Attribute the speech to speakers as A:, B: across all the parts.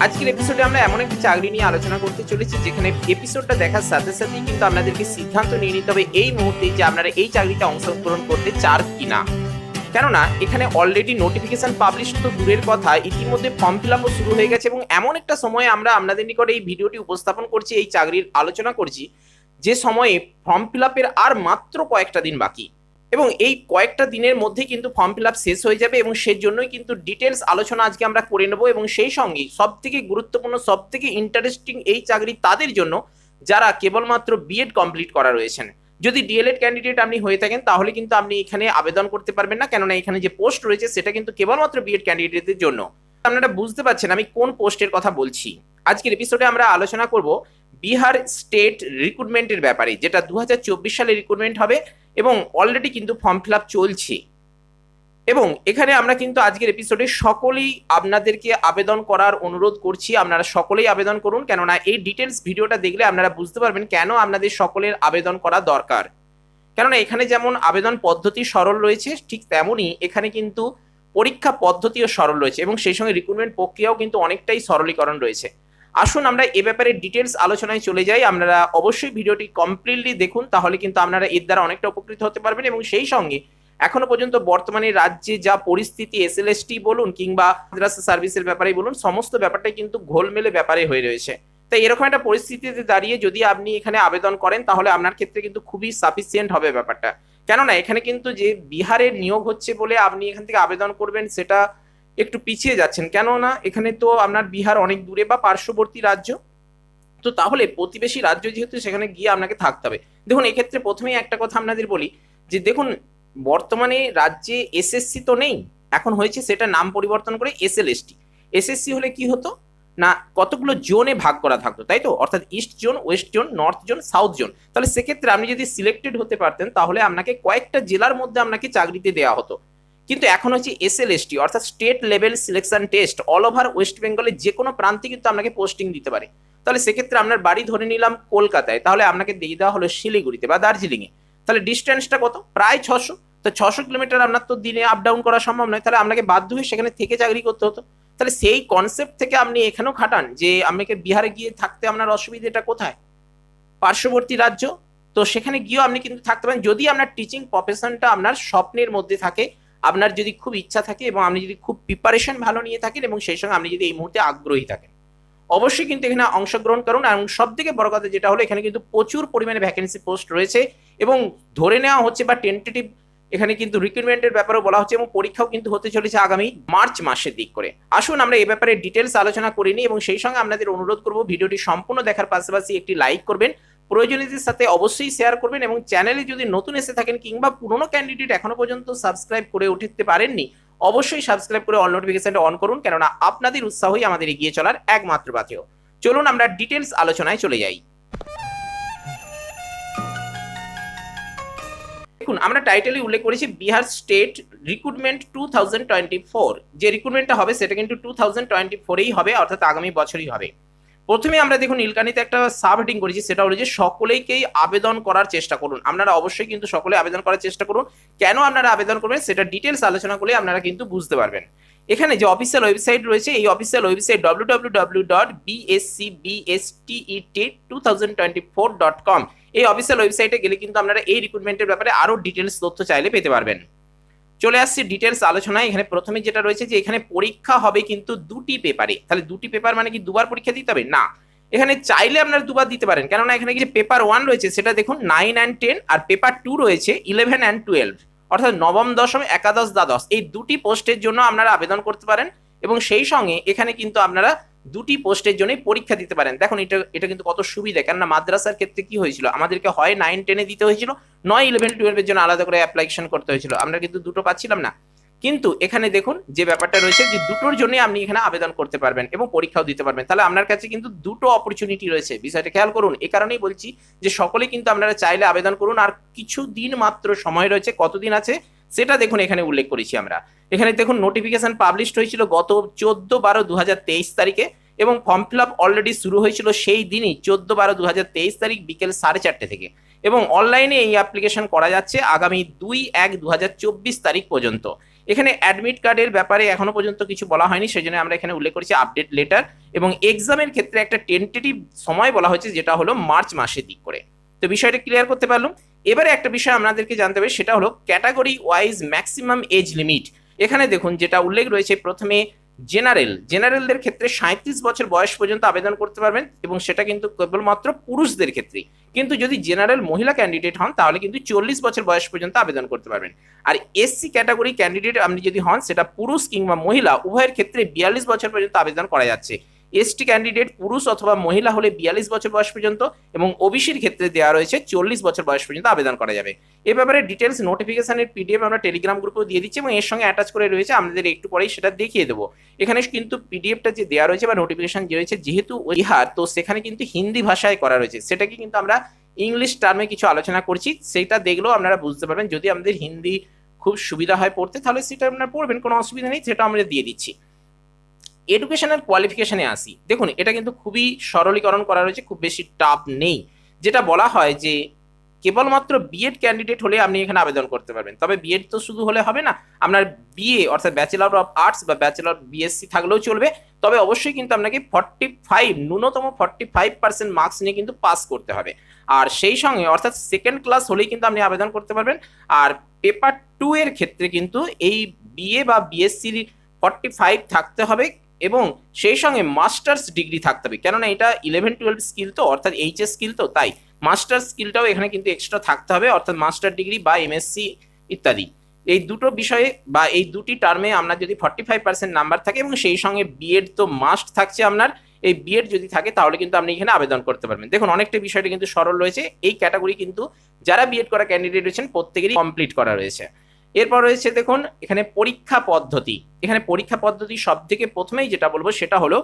A: আজকের এপিসোডে আমরা এমন একটি চাকরি নিয়ে আলোচনা করতে চলেছি যেখানে এপিসোডটা দেখার সাথে সাথেই কিন্তু আপনাদেরকে সিদ্ধান্ত নিয়ে নিতে হবে এই মুহূর্তে যে আপনারা এই চাকরিতে অংশগ্রহণ করতে চান কিনা। কেননা এখানে অলরেডি নোটিফিকেশন পাবলিশ তো দূরের কথা, ইতিমধ্যে ফর্ম ফিল আপও শুরু হয়ে গেছে এবং এমন একটা সময়ে আমরা আপনাদের নিকটে এই ভিডিওটি উপস্থাপন করছি, এই চাকরির আলোচনা করছি যে সময়ে ফর্ম ফিল আপের আর মাত্র কয়েকটা দিন বাকি এবং এই কয়েকটা দিনের মধ্যে কিন্তু ফর্ম ফিল আপ শেষ হয়ে যাবে এবং সেই জন্যই কিন্তু ডিটেলস আলোচনা আজকে আমরা করে নেব। এবং সেই সঙ্গে সব থেকে গুরুত্বপূর্ণ, সব থেকে ইন্টারেস্টিং এই চাকরি তাদের জন্য যারা কেবলমাত্র বিএড কমপ্লিট করা রয়েছেন। যদি ডিএলএড ক্যান্ডিডেট আপনি হয়ে থাকেন তাহলে কিন্তু আপনি এখানে আবেদন করতে পারবেন না, কেননা এখানে যে পোস্ট রয়েছে সেটা কিন্তু কেবলমাত্র বিএড ক্যান্ডিডেটদের জন্য। আপনারা বুঝতে পারছেন আমি কোন পোস্টের কথা বলছি। আজকের এপিসোডে আমরা আলোচনা করব বিহার স্টেট রিক্রুটমেন্টের ব্যাপারে, যেটা 2024 সালে রিক্রুটমেন্ট হবে এবং অলরেডি কিন্তু ফর্ম ফিল আপ চলছে। এবং এখানে আমরা কিন্তু আজকের এপিসোডে সকলেই আপনাদেরকে আবেদন করার অনুরোধ করছি, আপনারা সকলেই আবেদন করুন, কেননা এই ডিটেলস ভিডিওটা দেখলে আপনারা বুঝতে পারবেন কেন আপনাদের সকলের আবেদন করা দরকার। কেননা এখানে যেমন আবেদন পদ্ধতি সরল রয়েছে, ঠিক তেমনই এখানে কিন্তু পরীক্ষা পদ্ধতিও সরল রয়েছে এবং সেই সঙ্গে রিক্রুটমেন্ট প্রক্রিয়াও কিন্তু অনেকটাই সরলীকরণ রয়েছে। আসুন আমরা এ ব্যাপারে ডিটেলস আলোচনায় চলে যাই। আপনারা অবশ্যই ভিডিওটি কমপ্লিটলি দেখুন, তাহলে কিন্তু আপনারা এর দ্বারা অনেকটা উপকৃত হতে পারবেন। এবং সেই সঙ্গে এখনো পর্যন্ত বর্তমানে রাজ্যে যা পরিস্থিতি, এসএলএসটি বলুন কিংবা মাদ্রাসা সার্ভিসের ব্যাপারে বলুন, সমস্ত ব্যাপারটাই কিন্তু ঘোলমেলে ব্যাপারে হয়ে রয়েছে। তাই এরকম একটা পরিস্থিতিতে দাঁড়িয়ে যদি আপনি এখানে আবেদন করেন তাহলে আপনার ক্ষেত্রে কিন্তু খুবই সাফিসিয়েন্ট হবে ব্যাপারটা। কেননা এখানে কিন্তু যে বিহারের নিয়োগ হচ্ছে বলে আপনি এখান থেকে আবেদন করবেন সেটা একটু পিছিয়ে যাচ্ছেন, কেননা এখানে তো আপনার বিহার অনেক দূরে বা পার্শ্ববর্তী রাজ্য, তো তাহলে প্রতিবেশী রাজ্য যেহেতু সেখানে গিয়ে আপনাকে থাকতে হবে। দেখুন এক্ষেত্রে প্রথমেই একটা কথা আপনাদের বলি যে দেখুন বর্তমানে রাজ্যে এসএসসি তো নেই, এখন হয়েছে সেটা নাম পরিবর্তন করে এসএলএসটি। এসএসসি হলে কি হতো না, কতগুলো জোনে ভাগ করা থাকতো, তাই তো, অর্থাৎ east zone, West zone, north zone, south zone. তাহলে সেক্ষেত্রে আপনি যদি সিলেক্টেড হতে পারতেন তাহলে আপনাকে কয়েকটা জেলার মধ্যে আপনাকে চাকরিতে দেওয়া হতো। কিন্তু এখন হচ্ছে এসএলএসটি অর্থাৎ state level selection test, all over West বেঙ্গলের যে কোনো প্রান্তে কিন্তু আপনাকে পোস্টিং দিতে পারে। তাহলে সেক্ষেত্রে আপনার বাড়ি ধরে নিলাম কলকাতায়, তাহলে আপনাকে দিয়ে দেওয়া হলো শিলিগুড়িতে বা দার্জিলিংয়ে। তাহলে ডিস্টেন্সটা কত, প্রায় 600। তো 600 কিলোমিটার আপনার তো দিনে আপ ডাউন করা সম্ভব নয়, তাহলে আপনাকে বাধ্য হয়ে সেখানে থেকে চাকরি করতে হতো। তাহলে সেই কনসেপ্ট থেকে আপনি এখানেও খাটান যে আপনাকে বিহারে গিয়ে থাকতে আপনার অসুবিধাটা কোথায়, পার্শ্ববর্তী রাজ্য, তো সেখানে গিয়েও আপনি কিন্তু থাকতে পারেন যদি আপনার টিচিং প্রফেশনটা আপনার স্বপ্নের মধ্যে থাকে, আপনার যদি খুব ইচ্ছা থাকে এবং আপনি যদি খুব প্রিপারেশন ভালো নিয়ে থাকেন এবং সেই সঙ্গে আপনি যদি এই মুহূর্তে আগ্রহী থাকেন, অবশ্যই কিন্তু এখানে অংশগ্রহণ করুন। এবং সব থেকে বড় কথা যেটা হলো এখানে কিন্তু প্রচুর পরিমাণে ভ্যাকেন্সি পোস্ট রয়েছে এবং ধরে নেওয়া হচ্ছে বা টেন্টেটিভ এখানে কিন্তু রিক্রুটমেন্টের ব্যাপারেও বলা হচ্ছে এবং পরীক্ষাও কিন্তু হতে চলেছে আগামী মার্চ মাসের দিক করে। আসুন আমরা এই ব্যাপারে ডিটেলস আলোচনা করে নিই এবং সেই সঙ্গে আপনাদের অনুরোধ করব ভিডিওটি সম্পূর্ণ দেখার পাশাপাশি একটি লাইক করবেন, প্রয়োজনীয়দের সাথে অবশ্যই শেয়ার করবেন এবং চ্যানেলে যদি নতুন এসে থাকেন কিংবা পুরনো ক্যান্ডিডেট এখনো পর্যন্ত সাবস্ক্রাইব করে উঠতে পারেননি অবশ্যই সাবস্ক্রাইব করে অল নোটিফিকেশনটা অন করুন, কেননা আপনাদের উৎসাহই আমাদের এগিয়ে চলার একমাত্র পাথেয়। চলুন আমরা ডিটেলস আলোচনায় চলে যাই। দেখুন আমরা টাইটেলে উল্লেখ করেছি বিহার স্টেট রিক্রুটমেন্ট 2024। যে রিক্রুটমেন্টটা হবে সেটা কিন্তু 2024-এই হবে, অর্থাৎ আগামী বছরই হবে। প্রথমে আমরা দেখুন নীলকানিতে একটা সাব হেডিং করেছি, সেটা হলো যে সকলেইকেই আবেদন করার চেষ্টা করুন। আপনারা অবশ্যই কিন্তু সকলে আবেদন করার চেষ্টা করুন। কেন আপনারা আবেদন করবেন সেটা ডিটেলস আলোচনা করলে আপনারা কিন্তু বুঝতে পারবেন। এখানে যে অফিসিয়াল ওয়েবসাইট রয়েছে এই অফিসিয়াল ওয়েবসাইট www.bscbst2024.com, এই অফিসিয়াল ওয়েবসাইটে গেলে কিন্তু আপনারা এই রিক্রুটমেন্টের ব্যাপারে আরো ডিটেলস তথ্য চাইলে পেতে পারবেন। চলে আসছে ডিটেলস আলোচনায়। এখানে প্রথমে যেটা রয়েছে যে এখানে পরীক্ষা হবে কিন্তু দুটি পেপারে। তাহলে দুটি পেপার মানে কি দুবার পরীক্ষা দিতে হবে না, এখানে চাইলে আপনারা দুবার দিতে পারেন, কেননা এখানে যে পেপার 1 রয়েছে সেটা দেখুন 9 and 10 আর পেপার 2 রয়েছে 11 and 12, অর্থাৎ নবম দশম একাদশ দ্বাদশ এই দুটি পোস্টের জন্য আপনারা আবেদন করতে পারেন এবং সেই সঙ্গে এখানে কিন্তু আপনারা দুটি পোস্টের জন্য পরীক্ষা দিতে পারেন। দেখুন এটা কিন্তু কত সুবিধা, কেননা মাদ্রাসার ক্ষেত্রে কি হয়েছিল আমাদেরকে হয় 9, 10-এ দিতে হয়েছিল, নয় 11, 12-এর জন্য আলাদা করে অ্যাপ্লিকেশন করতে হয়েছিল, আমরা কিন্তু দুটো পাচ্ছিলাম না। কিন্তু এখানে দেখুন যে ব্যাপারটা রয়েছে যে দুটোর জন্য আপনি এখানে আবেদন করতে পারবেন এবং পরীক্ষাও দিতে পারবেন, তাহলে আপনার কাছে কিন্তু দুটো অপরচুনিটি রয়েছে। বিষয়টা খেয়াল করুন, এই কারণেই বলছি যে সকলে কিন্তু আপনারা চাইলে আবেদন করুন। আর কিছু দিন মাত্র সময় রয়েছে, কতদিন আছে সেটা দেখুন এখানে উল্লেখ করেছি আমরা। এখানে দেখুন নোটিফিকেশন পাবলিশ হয়েছিল গত 14/12/2023 তারিখে এবং ফর্ম ফিল আপ অলরেডি শুরু হয়েছিল সেই দিনই 14/12/2023 তারিখ বিকেল 4:30 থেকে এবং অনলাইনে এই অ্যাপ্লিকেশন করা যাচ্ছে আগামী 2/1/2024 তারিখ পর্যন্ত। এখানে অ্যাডমিট কার্ডের ব্যাপারে এখনো পর্যন্ত কিছু বলা হয়নি, সেই জন্য আমরা এখানে উল্লেখ করেছি আপডেট লেটার, এবং এক্সামের ক্ষেত্রে একটা টেন্টেটিভ সময় বলা হয়েছে যেটা হলো মার্চ মাসের দিক করে। তো বিষয়টা ক্লিয়ার করতে পারলাম। এবারে একটা বিষয় আপনাদেরকে জানতে হবে, সেটা হলো category wise maximum age limit. এখানে দেখুন যেটা উল্লেখ রয়েছে, প্রথমে জেনারেলদের ক্ষেত্রে 37 বছর বয়স পর্যন্ত আবেদন করতে পারবেন, এবং সেটা কিন্তু কেবলমাত্র পুরুষদের ক্ষেত্রে। কিন্তু যদি জেনারেল মহিলা ক্যান্ডিডেট হন তাহলে কিন্তু 40 বছর বয়স পর্যন্ত আবেদন করতে পারবেন। আর এসসি ক্যাটাগরি ক্যান্ডিডেট আপনি যদি হন, সেটা পুরুষ কিংবা মহিলা উভয়ের ক্ষেত্রে 42 বছর পর্যন্ত আবেদন করা যাচ্ছে। এসটি ক্যান্ডিডেট পুরুষ অথবা মহিলা হলে 42 বছর বয়স পর্যন্ত, এবং ওবিসির ক্ষেত্রে দেওয়া রয়েছে 40 বছর বয়স পর্যন্ত আবেদন করা যাবে। এ ব্যাপারে ডিটেলস নোটিফিকেশনের পিডিএফ আমরা টেলিগ্রাম গ্রুপেও দিয়ে দিচ্ছি, এবং এর সঙ্গে অ্যাটাচ করে রয়েছে, আমাদের একটু পরেই সেটা দেখিয়ে দেবো। এখানে কিন্তু পিডিএফটা যে দেওয়া রয়েছে বা নোটিফিকেশন যে রয়েছে, যেহেতু ইহার তো সেখানে কিন্তু হিন্দি ভাষায় করা রয়েছে, সেটাকে কিন্তু আমরা ইংলিশ টার্মে কিছু আলোচনা করছি, সেটা দেখলেও আপনারা বুঝতে পারবেন। যদি আমাদের হিন্দি খুব সুবিধা হয় পড়তে, তাহলে সেটা আপনারা পড়বেন, কোনো অসুবিধা নেই, সেটা আমরা দিয়ে দিচ্ছি। এডুকেশনাল কোয়ালিফিকেশনে আসি। দেখুন এটা কিন্তু খুবই সরলীকরণ করা রয়েছে, খুব বেশি টাফ নেই। যেটা বলা হয় যে কেবলমাত্র বিএড ক্যান্ডিডেট হলে আপনি এখানে আবেদন করতে পারবেন, তবে বিএড তো শুধু হলে হবে না, আপনার বিএ অর্থাৎ ব্যাচেলর অফ আর্টস বা ব্যাচেলর বিএসসি থাকলেও চলবে, তবে অবশ্যই কিন্তু আপনাকে 45 ন্যূনতম 45% মার্কস নিয়ে কিন্তু পাস করতে হবে। আর সেই সঙ্গে অর্থাৎ সেকেন্ড ক্লাস হলেই কিন্তু আপনি আবেদন করতে পারবেন। আর পেপার 2 এর ক্ষেত্রে কিন্তু এই বিএ বা বিএসসির 45 থাকতে হবে, এবং সেই সঙ্গে মাস্টার্স ডিগ্রি থাকতে হবে, কেননা এটা 11-12 স্কিল তো, অর্থাৎ এইচএস স্কিল তো, তাই মাস্টার স্কিলটাও এখানে কিন্তু এক্সট্রা থাকতে হবে, অর্থাৎ মাস্টার ডিগ্রি বা এমএসসি ইত্যাদি। এই দুটো বিষয়ে বা এই দুটি টার্মে আপনার যদি 45% নাম্বার থাকে, এবং সেই সঙ্গে বিএড তো মাস্ট থাকছে আপনার, এই বিএড যদি থাকে তাহলে কিন্তু আপনি এখানে আবেদন করতে পারবেন। দেখুন অনেকটা বিষয়টা কিন্তু সরল রয়েছে। এই ক্যাটাগরি কিন্তু যারা বিএড করা ক্যান্ডিডেট রয়েছেন প্রত্যেকেরই কমপ্লিট করা রয়েছে। এরপর রয়েছে দেখুন এখানে পরীক্ষা পদ্ধতি। এখানে পরীক্ষা পদ্ধতি সব থেকে প্রথমেই যেটা বলবো সেটা হলো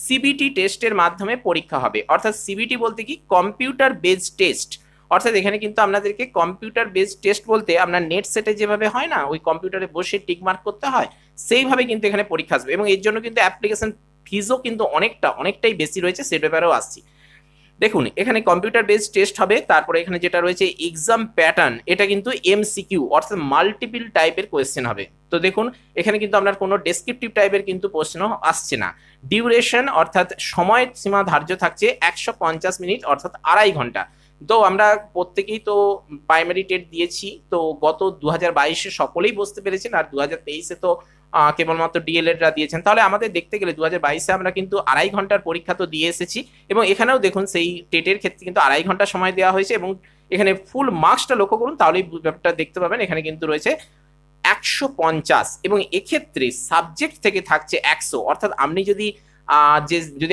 A: সিবিটি টেস্টের মাধ্যমে পরীক্ষা হবে, অর্থাৎ সিবিটি বলতে কি, কম্পিউটার বেসড টেস্ট। অর্থাৎ এখানে কিন্তু আপনাদেরকে কম্পিউটার বেসড টেস্ট বলতে আপনার নেট সেটে যেভাবে হয় না, ওই কম্পিউটারে বসে টিক মার্ক করতে হয়, সেইভাবে কিন্তু এখানে পরীক্ষা আসবে, এবং এর জন্য কিন্তু অ্যাপ্লিকেশন ফিজও কিন্তু অনেকটাই বেশি রয়েছে, সে ব্যাপারেও আসছি। দেখুন এখানে কম্পিউটার বেসড টেস্ট হবে, তারপরে এখানে যেটা রয়েছে এক্সাম প্যাটার্ন, এটা কিন্তু এমসিকিউ অর্থাৎ মাল্টিপল টাইপের কোয়েশ্চেন হবে। তো দেখুন এখানে কিন্তু আপনার কোনো ডেসক্রিপটিভ টাইপের কিন্তু প্রশ্ন আসছে না। ডিউরেশন অর্থাৎ সময় সীমা ধার্য থাকছে 150 মিনিট অর্থাৎ 2.5 ঘন্টা। তো আমরা প্রত্যেকেই তো প্রাইমারি টেট দিয়েছি, তো গত 2022-এ সকলেই বসতে পেরেছেন, আর 2023-এ তো কেবলমাত্র ডিএলএডরা দিয়েছেন। তাহলে আমাদের দেখতে গেলে 2022-এ আমরা কিন্তু 2.5 ঘন্টার পরীক্ষা তো দিয়ে এসেছি, এবং এখানেও দেখুন সেই টেটের ক্ষেত্রে কিন্তু 2.5 ঘন্টা সময় দেওয়া হয়েছে, এবং এখানে ফুল মার্কসটা লক্ষ্য করুন তাহলেই ব্যাপারটা দেখতে পাবেন। এখানে কিন্তু রয়েছে 150, এবং এক্ষেত্রে সাবজেক্ট থেকে থাকছে 100, অর্থাৎ আপনি যদি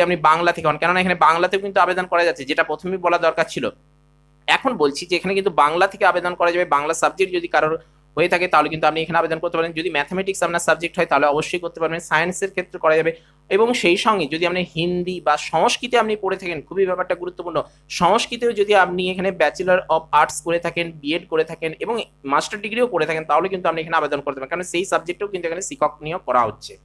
A: আপনি বাংলা থেকে হন, কেননা এখানে বাংলাতেও কিন্তু আবেদন করা যাচ্ছে, যেটা প্রথমেই বলা দরকার ছিল। এখন বলছি যে এখানে কিন্তু বাংলা থেকে আবেদন করা যাবে, বাংলা সাবজেক্ট যদি কারোর হয়ে থাকে তাহলে কিন্তু আপনি এখানে আবেদন করতে পারেন। যদি ম্যাথমেটিক্স আপনার সাবজেক্ট হয় তাহলে অবশ্যই করতে পারবেন, সায়েন্সের ক্ষেত্রে করা যাবে, এবং সেই সঙ্গে যদি আপনি হিন্দি বা সংস্কৃতে আপনি পড়ে থাকেন, খুবই ব্যাপারটা গুরুত্বপূর্ণ, সংস্কৃতেও যদি আপনি এখানে ব্যাচেলর অফ আর্টস করে থাকেন, বিএড করে থাকেন এবং মাস্টার ডিগ্রিও করে থাকেন, তাহলে কিন্তু আপনি এখানে আবেদন করতে পারেন, কারণ সেই সাবজেক্টেও কিন্তু এখানে শিক্ষক নিয়োগ করা হচ্ছে।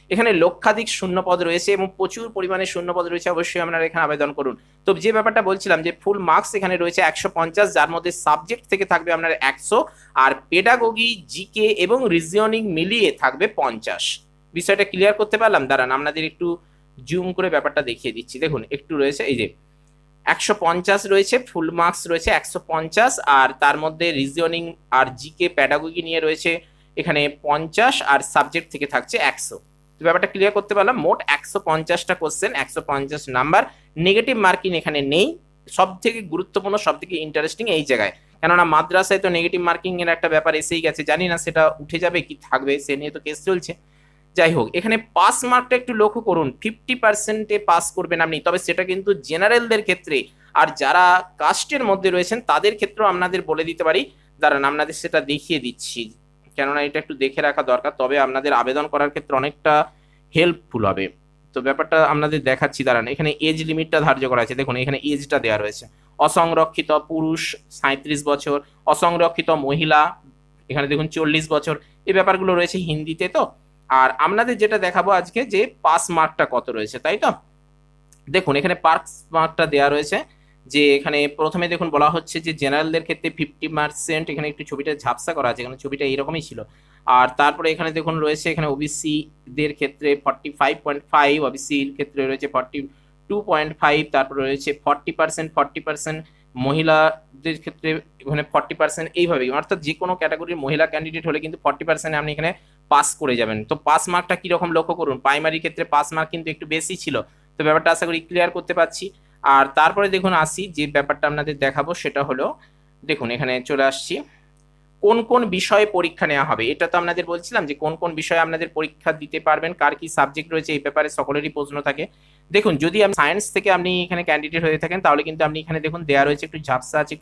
A: এখানে লক্ষাধিক শূন্যপদ রয়েছে এবং প্রচুর পরিমাণে শূন্যপদ রয়েছে, অবশ্যই আপনারা এখানে আবেদন করুন। তো যে ব্যাপারটা বলছিলাম যে ফুল মার্কস এখানে রয়েছে 150, যার মধ্যে সাবজেক্ট থেকে থাকবে আপনার 100, আর পেডাগোগি, জিকে এবং রিজনিং মিলিয়ে থাকবে 50। বিষয়টা ক্লিয়ার করতে পারলাম? দাঁড়ান আপনাদের একটু জুম করে ব্যাপারটা দেখিয়ে দিচ্ছি। দেখুন একটু রয়েছে, এই যে 150 রয়েছে, ফুল মার্কস রয়েছে 150, আর তার মধ্যে রিজনিং আর জিকে প্যাডাগোগি নিয়ে রয়েছে এখানে 50, আর সাবজেক্ট থেকে থাকছে 100। ব্যাপারটা ক্লিয়ার করতে পারলাম। মোট 150টা কোশ্চেন, 150 নাম্বার, নেগেটিভ মার্কিং এখানে নেই। সব থেকে গুরুত্বপূর্ণ, সব থেকে ইন্টারেস্টিং এই জায়গায়, কেননা মাদ্রাসায় তো নেগেটিভ মার্কিং এর একটা ব্যাপার এসেই গেছে, জানি না সেটা উঠে যাবে কি থাকবে, সে নিয়ে তো কেস চলছে। যাই হোক, এখানে পাস মার্কটা একটু লক্ষ্য করুন, 50%-এ পাস করবেন আপনি, তবে সেটা কিন্তু জেনারেলদের ক্ষেত্রে, আর যারা কাস্টের মধ্যে রয়েছেন তাদের ক্ষেত্রেও আপনাদের বলে দিতে পারি। দাঁড়ান আপনাদের সেটা দেখিয়ে দিচ্ছি, কেননা এটা একটু দেখে রাখা দরকার, তবে আপনাদের আবেদন করার ক্ষেত্রে অনেকটা হেল্পফুল হবে। তো ব্যাপারটা আপনাদের দেখাচ্ছি, দাঁড়ান। এখানে এজ লিমিটটা ধার্য করা আছে, দেখুন এখানে এজটা দেওয়া রয়েছে। অসংরক্ষিত পুরুষ 37 বছর, অসংরক্ষিত মহিলা এখানে দেখুন 40 বছর। এই ব্যাপারগুলো রয়েছে হিন্দিতে। তো আর আপনাদের যেটা দেখাবো আজকে যে পাস মার্কটা কত রয়েছে, তাই তো দেখুন এখানে পাস মার্কটা দেওয়া রয়েছে, যে এখানে প্রথমে দেখুন বলা হচ্ছে যে জেনারেলদের ক্ষেত্রে 50%, এখানে একটু ছবিটা ঝাপসা করা আছে, এখানে ছবিটা এইরকমই ছিল, আর তারপরে এখানে দেখুন রয়েছে এখানে ওবিসি দের ক্ষেত্রে 45.5, ওবিসির ক্ষেত্রে রয়েছে 42.5, তারপরে রয়েছে 40%, মহিলাদের ক্ষেত্রে এখানে 40%, এইভাবেই অর্থাৎ যে কোনো ক্যাটাগরির মহিলা ক্যান্ডিডেট হলে কিন্তু 40% আপনি এখানে পাস করে যাবেন। তো পাস মার্কটা কিরকম লক্ষ্য করুন, প্রাইমারি ক্ষেত্রে পাস মার্ক কিন্তু একটু বেশি ছিল, তো ব্যাপারটা আশা করি ক্লিয়ার করতে পারছি। আর তারপরে দেখুন আসি যে ব্যাপারটা আপনাদের দেখাবো, সেটা হলো দেখুন এখানে চলে আসছি কোন কোন বিষয়ে পরীক্ষা নেওয়া হবে। এটা তো আপনাদের বলছিলাম যে কোন কোন বিষয়ে আপনাদের পরীক্ষা দিতে পারবেন, কার কি সাবজেক্ট রয়েছে এই ব্যাপারে সকলেরই প্রশ্ন থাকে। দেখুন যদি আপনি সায়েন্স থেকে আপনি এখানে ক্যান্ডিডেট হয়ে থাকেন তাহলে কিন্তু আপনি এখানে দেখুন দেওয়া রয়েছে, একটু ঝাপসা আছে,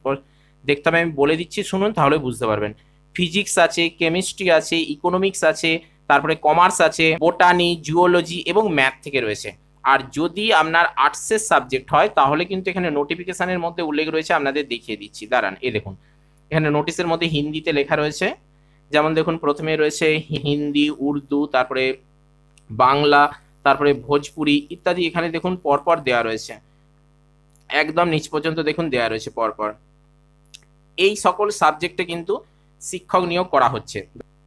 A: দেখতে হবে, আমি বলে দিচ্ছি শুনুন তাহলে বুঝতে পারবেন। ফিজিক্স আছে, কেমিস্ট্রি আছে, ইকোনমিক্স আছে, তারপরে কমার্স আছে, বোটানি, জিওলজি এবং ম্যাথ থেকে রয়েছে। আর যদি আপনার আর্টসের সাবজেক্ট হয় তাহলে কিন্তু এখানে নোটিফিকেশনের মধ্যে উল্লেখ রয়েছে, আপনাদের দেখিয়ে দিচ্ছি, দাঁড়ান এই দেখুন এখানে নোটিশের মধ্যে হিন্দিতে লেখা রয়েছে, যেমন দেখুন প্রথমে রয়েছে হিন্দি, উর্দু, তারপরে বাংলা, তারপরে ভোজপুরি ইত্যাদি, এখানে দেখুন পরপর দেওয়া রয়েছে, একদম নিচ পর্যন্ত দেখুন দেওয়া রয়েছে পরপর। এই সকল সাবজেক্টে কিন্তু শিক্ষক নিয়োগ করা হচ্ছে।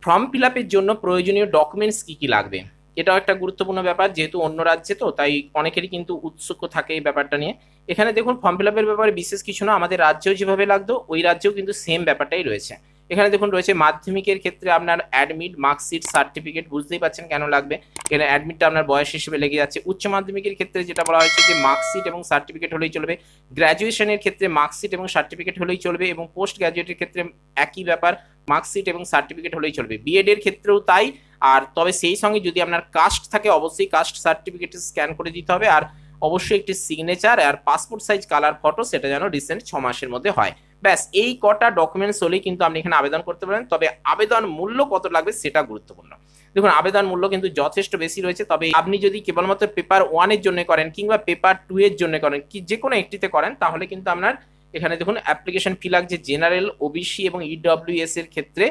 A: ফর্ম ফিল আপের জন্য প্রয়োজনীয় ডকুমেন্টস কি কি লাগবে, এটাও একটা গুরুত্বপূর্ণ ব্যাপার, যেহেতু অন্য রাজ্যে তো তাই অনেকেরই কিন্তু উৎসুক থাকে এই ব্যাপারটা নিয়ে। এখানে দেখুন ফর্ম ফিল আপের ব্যাপারে বিশেষ কিছু না, আমাদের রাজ্যেও যেভাবে লাগতো ওই রাজ্যেও কিন্তু সেম ব্যাপারটাই রয়েছে। এখানে দেখুন রয়েছে মাধ্যমিকের ক্ষেত্রে আপনার অ্যাডমিট, মার্কশিট, সার্টিফিকেট, বুঝতেই পারছেন কেন লাগবে, এখানে অ্যাডমিটটা আপনার বয়স হিসেবে লেগে যাচ্ছে। উচ্চ মাধ্যমিকের ক্ষেত্রে যেটা বলা হয়েছে যে মার্কশিট এবং সার্টিফিকেট হলেই চলবে, গ্র্যাজুয়েশনের ক্ষেত্রে মার্কশিট এবং সার্টিফিকেট হলেই চলবে, এবং পোস্ট গ্র্যাজুয়েটের ক্ষেত্রে একই ব্যাপার, মার্কশিট এবং সার্টিফিকেট হলেই চলবে। বিএড এর ক্ষেত্রেও তাই। আর তবে সেই সঙ্গে যদি আপনার কাস্ট থাকে অবশ্যই কাস্ট সার্টিফিকেট স্ক্যান করে দিতে হবে, আর অবশ্যই একটি সিগনেচার আর পাসপোর্ট সাইজ কালার ফটো, সেটা যেন রিসেন্ট 6 মাসের মধ্যে হয়। ব্যাস এই কটা ডকুমেন্টস হলেই কিন্তু আপনি এখানে আবেদন করতে পারেন। তবে আবেদন মূল্য কত লাগবে সেটা গুরুত্বপূর্ণ। দেখুন আবেদন মূল্য কিন্তু যথেষ্ট বেশি রয়েছে, তবে আপনি যদি কেবলমাত্র পেপার 1 এর জন্য করেন কিংবা পেপার 2 এর জন্য করেন, কি যে কোনো একটিতে করেন, তাহলে কিন্তু আপনার এখানে দেখুন অ্যাপ্লিকেশন ফি লাগছে জেনারেল, ওবিসি এবং ইডব্লিউএস এর ক্ষেত্রে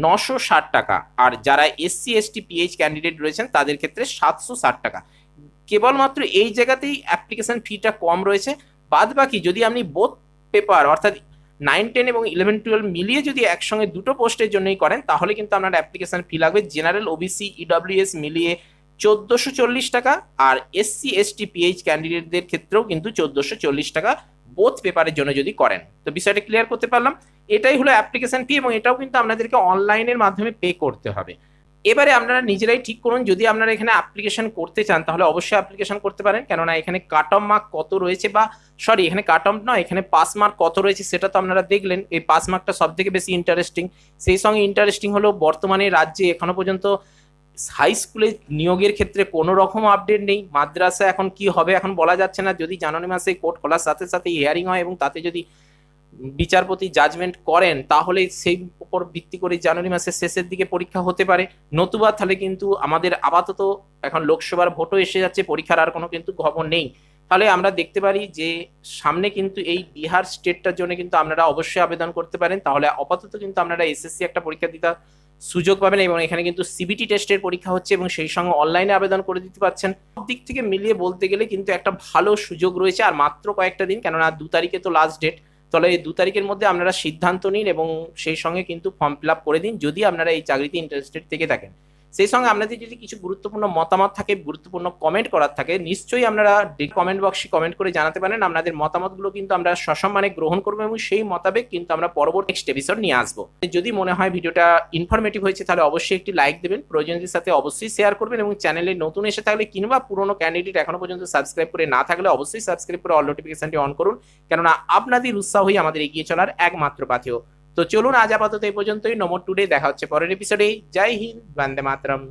A: 960 টাকা, আর যারা এসসি এসটি পিএইচ ক্যান্ডিডেট রয়েছেন তাদের ক্ষেত্রে 760 টাকা। কেবলমাত্র এই জায়গাতেই অ্যাপ্লিকেশন ফিটা কম রয়েছে। বাদ বাকি যদি আপনি বোথ পেপার অর্থাৎ 9, 10 এবং 11, 12 মিলিয়ে যদি একসঙ্গে দুটো পোস্টের জন্যই করেন তাহলে কিন্তু আপনার অ্যাপ্লিকেশন ফি লাগবে জেনারেল, ওবিসি, ইডব্লিউএস মিলিয়ে 1440 টাকা, আর এসসি এসটি পিএইচ ক্যান্ডিডেটদের ক্ষেত্রেও কিন্তু 1440 টাকা বোথ পেপারের জন্য যদি করেন। তো বিষয়টা ক্লিয়ার করতে পারলাম, এটাই হলো অ্যাপ্লিকেশন ফি, এবং এটাও কিন্তু আপনাদেরকে অনলাইনের মাধ্যমে পে করতে হবে। এবারে আপনারা নিজেরাই ঠিক করুন, যদি আপনারা এখানে অ্যাপ্লিকেশন করতে চান তাহলে অবশ্যই অ্যাপ্লিকেশন করতে পারেন, কেননা এখানে কাট অফ মার্ক কত রয়েছে, বা সরি এখানে কাট অফ নয়, এখানে পাস মার্ক কত রয়েছে সেটা তো আপনারা দেখলেন। এই পাস মার্কটা সব থেকে বেশি ইন্টারেস্টিং। সেই সঙ্গে ইন্টারেস্টিং হলো বর্তমানে রাজ্যে এখনো পর্যন্ত হাই স্কুলে নিয়োগের ক্ষেত্রে কোনো রকম আপডেট নেই। মাদ্রাসা এখন কি হবে এখন বলা যাচ্ছে না, যদি জানুয়ারি মাসে কোর্ট খোলার সাথে সাথে হিয়ারিং হয় এবং তাতে যদি বিচারপতি জাজমেন্ট করেন তাহলে সেই উপর ভিত্তি করে জানুয়ারি মাসের শেষের দিকে পরীক্ষা হতে পারে, নতুবা তাহলে কিন্তু আমাদের আপাতত এখন লোকসভার ভোটও এসে যাচ্ছে, পরীক্ষার আর কোনো কিন্তু খবর নেই। তাহলে আমরা দেখতে পারি যে সামনে কিন্তু এই বিহার স্টেটটার জন্য কিন্তু আপনারা অবশ্যই আবেদন করতে পারেন, তাহলে আপাতত কিন্তু আপনারা এসএসসি একটা পরীক্ষা দিতে সুযোগ পাবেন, এবং এখানে কিন্তু সিবিটি টেস্টের পরীক্ষা হচ্ছে এবং সেই সঙ্গে অনলাইনে আবেদন করে দিতে পারছেন। সব দিক থেকে মিলিয়ে বলতে গেলে কিন্তু একটা ভালো সুযোগ রয়েছে, আর মাত্র কয়েকটা দিন, কেননা 2 তারিখে তো লাস্ট ডেট। তাহলে এই 2 তারিখের মধ্যে আপনারা সিদ্ধান্ত নিন এবং সেই সঙ্গে কিন্তু ফর্ম ফিল আপ করে দিন যদি আপনারা এই চাকরিতে ইন্টারেস্টেড থেকে থাকেন। সেই সঙ্গে আপনাদের যদি কিছু গুরুত্বপূর্ণ মতামত থাকে, গুরুত্বপূর্ণ কমেন্ট করার থাকে, নিশ্চয়ই আপনারা কমেন্ট বক্সে কমেন্ট করে জানাতে পারেন। আপনাদের মতামতগুলো কিন্তু আমরা সসম্মানে গ্রহণ করবো এবং সেই মোতাবেক কিন্তু আমরা পরবর্তী নেক্সট এপিসোড নিয়ে আসবো। যদি মনে হয় ভিডিওটা ইনফরমেটিভ হয়েছে তাহলে অবশ্যই একটি লাইক দেবেন, প্রয়োজনদের সাথে অবশ্যই শেয়ার করবেন, এবং চ্যানেলে নতুন এসে থাকলে কিংবা পুরনো ক্যান্ডিডেট এখনো পর্যন্ত সাবস্ক্রাইব করে না থাকলে অবশ্যই সাবস্ক্রাইব করে অল নোটিফিকেশনটি অন করুন, কেননা আপনাদের উৎসাহই আমাদের এগিয়ে চলার একমাত্র পাথেয়। তো চলুন আজ আপাতত এই পর্যন্তই। নমো টুডে, দেখা হচ্ছে পরের এপিসোডে। জয় হিন্দ, বন্দে মাতরম।